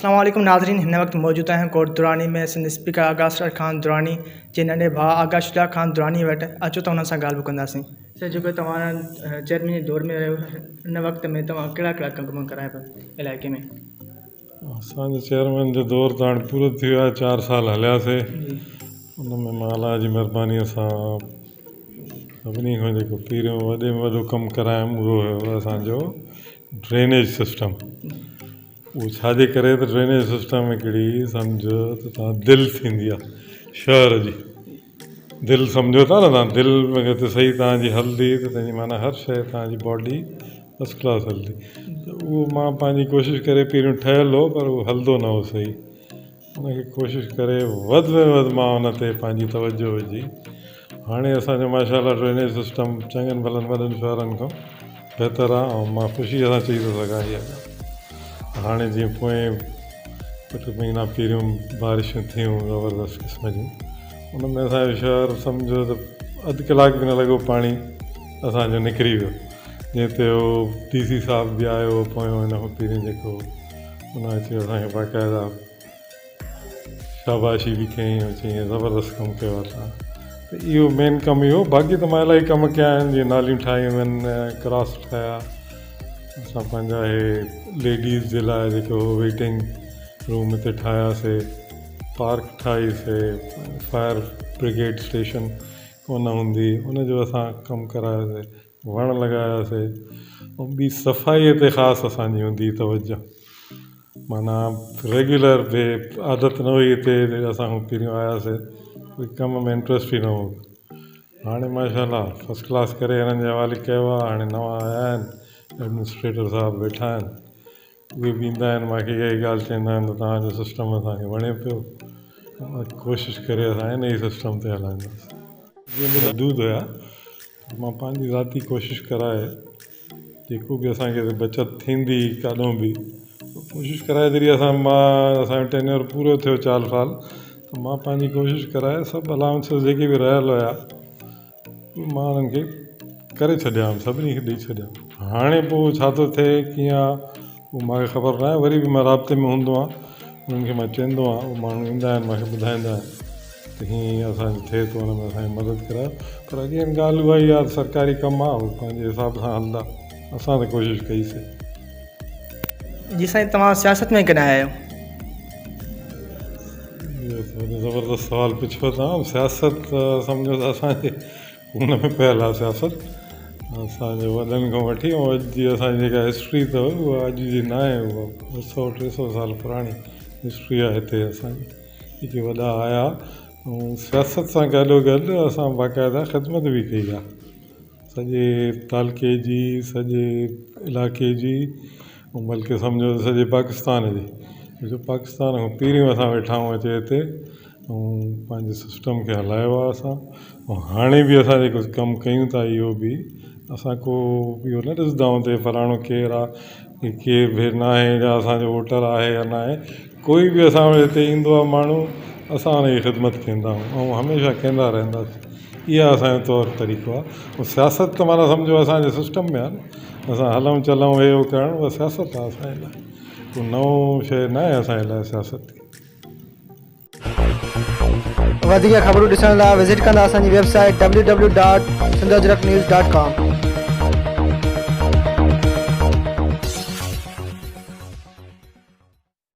अस्सलाम वालेकुम नाज़रीन, हिन वक्त मौजूद हैं कोट दुरानी में सिंध स्पीकर आगा असगर खान दुरानी जे नंढे भाउ आगा शुजा खान दुरानी वटि अचो त हुन सां ॻाल्हि कंदासीं। सर, जेको तव्हां चेयरमैन जे दौर में रहियो हिन वक़्त में तव्हां कहिड़ा कहिड़ा कम कराया पिया इलाइक़े में? असांजे चेयरमैन जो दौर त हाणे पूरो थी वियो आहे, 4 साल हलियासीं। उन में अलाह जी महिरबानीअ सां सभिनी खां जेको पहिरियों वॾे में वॾो कमु करायमि उहो हुयो असांजो ड्रेनेज सिस्टम। उहो छाजे करे त ड्रेनेज सिस्टम हिकिड़ी सम्झो त तव्हां दिलि थींदी आहे शहर जी, दिलि सम्झो था न तव्हां, दिलि में अगरि सही तव्हांजी हलंदी त तंहिंजी माना हर शइ तव्हांजी बॉडी फस्ट क्लास हलंदी। त उहो मां पंहिंजी कोशिशि करे पहिरियों ठहियलु हो पर उहो हलंदो न हो सही, उनखे कोशिशि करे वधि में वधि मां उन ते पंहिंजी तवजो विझी। हाणे असांजो माशाअल्लाह ड्रेनेज सिस्टम चङनि भलनि वॾनि शहरनि खां बहितरु आहे ऐं मां ख़ुशीअ सां चई थो सघां इहा ॻाल्हि। हाणे जीअं पोइ 2 महीना पहिरियों बारिशूं थियूं ज़बरदस्त क़िस्म जूं, उन में असांजो शहर सम्झो त अधु कलाक बि न लॻो पाणी असांजो निकिरी वियो। जीअं त उहो DC साहब बि आयो पोयों हिन खां पहिरियों जेको उन अची असांखे बाक़ाइदा शाबाशी बि कयईं, चई ज़बरदस्त कमु कयो आहे तव्हां। त इहो मेन कमु इहो, बाक़ी त मां इलाही कम कया आहिनि, जीअं नालियूं ठाहियूं आहिनि, क्रॉस ठाहिया, असां पंहिंजा इहे लेडीज़ जे लाइ जेको वेटिंग रूम हिते ठाहियासीं, पार्क ठाहीसीं, फायर ब्रिगेड स्टेशन कोन हूंदी उनजो असां कमु करायोसीं, वण लॻायासीं। ऐं ॿी सफ़ाईअ ते ख़ासि असांजी हूंदी तवजो, माना रेगुलर बि आदत न हुई हिते असां खां पहिरियों आयासीं, कोई कम में इंट्रस्ट ई न हो। हाणे माशाअल्लाह फस्ट क्लास करे हिननि जे हवाले कयो आहे। हाणे नवां आया आहिनि एडमिनिस्ट्रेटर साहब वेठा आहिनि, उहे बि ईंदा आहिनि, मूंखे इहा ई ॻाल्हि चवंदा आहिनि त तव्हांजो सिस्टम असांखे वणे पियो, कोशिशि करे असां इन ई सिस्टम ते हलाईंदासीं। जीअं बि महदूद हुया, मां पंहिंजी ज़ाती कोशिशि कराए जेको बि असांखे बचति थींदी काॾों बि कोशिशि कराए, जॾहिं असांजो टेन्योर पूरो थियो 4 साल, त मां पंहिंजी कोशिशि कराए सभु अलाउंसिस जेके बि रहियल हुया मां उन्हनि खे करे छॾिया, सभिनी खे ॾेई छॾिया। हाणे पोइ छा थो थिए कीअं आहे उहो मूंखे ख़बर न आहे, वरी बि मां राब्ते में हूंदो आहियां, उन्हनि खे मां चवंदो आहियां, उहे माण्हू ईंदा आहिनि मूंखे ॿुधाईंदा आहिनि त हीअं असांजो थिए थो, हुन में असांजी मदद करायो। पर अॻियां ॻाल्हि उहा ई आहे, सरकारी कमु आहे, उहो पंहिंजे हिसाब सां हलंदा, असां त कोशिशि कईसीं। जी साईं, तव्हां सियासत में कॾहिं आया आहियो? इहो ज़बरदस्त सुवालु पुछियो तव्हां। सियासत सम्झो त असांजे हुन में पियल आहे सियासत, असांजे वॾनि खां वठी ऐं अॼु जी असांजी जेका हिस्ट्री अथव उहा अॼु जी न आहे, उहा 200-300 साल पुराणी हिस्ट्री आहे हिते असांजी, जेके वॾा आया। ऐं सियासत सां गॾोगॾु असां बाक़ाइदा ख़िदमत बि कई आहे, सॼे तालके जी, सॼे इलाइक़े जी, ऐं बल्कि सम्झो त सॼे पाकिस्तान जी। जो पाकिस्तान खां पहिरियों असां वेठा आहियूं अचे हिते ऐं पंहिंजे सिस्टम खे हलायो आहे असां। ऐं हाणे बि असां जेको कमु कयूं था इहो बि असां को इहो न ॾिसंदा आहियूं त फलाणो केरु आहे, केरु बि न आहे या असांजो वोटर आहे या न आहे, कोई बि असां वटि हिते ईंदो आहे माण्हू, असां हुनजी ख़िदमत कंदा आहियूं ऐं हमेशह कंदा रहंदासीं। इहा असांजो तौरु तरीक़ो आहे। ऐं सियासत त माना सम्झो असांजे सिस्टम में आहे न, असां हलूं चलूं हे उहो करणु, उहा सियासत आहे असांजे लाइ, को नओं शइ न आहे असांजे लाइ सियासत। वधीक ख़बरूं ॾिसण लाइ विज़िट कंदा असांजी वेबसाइट www.sindhajraknews.com।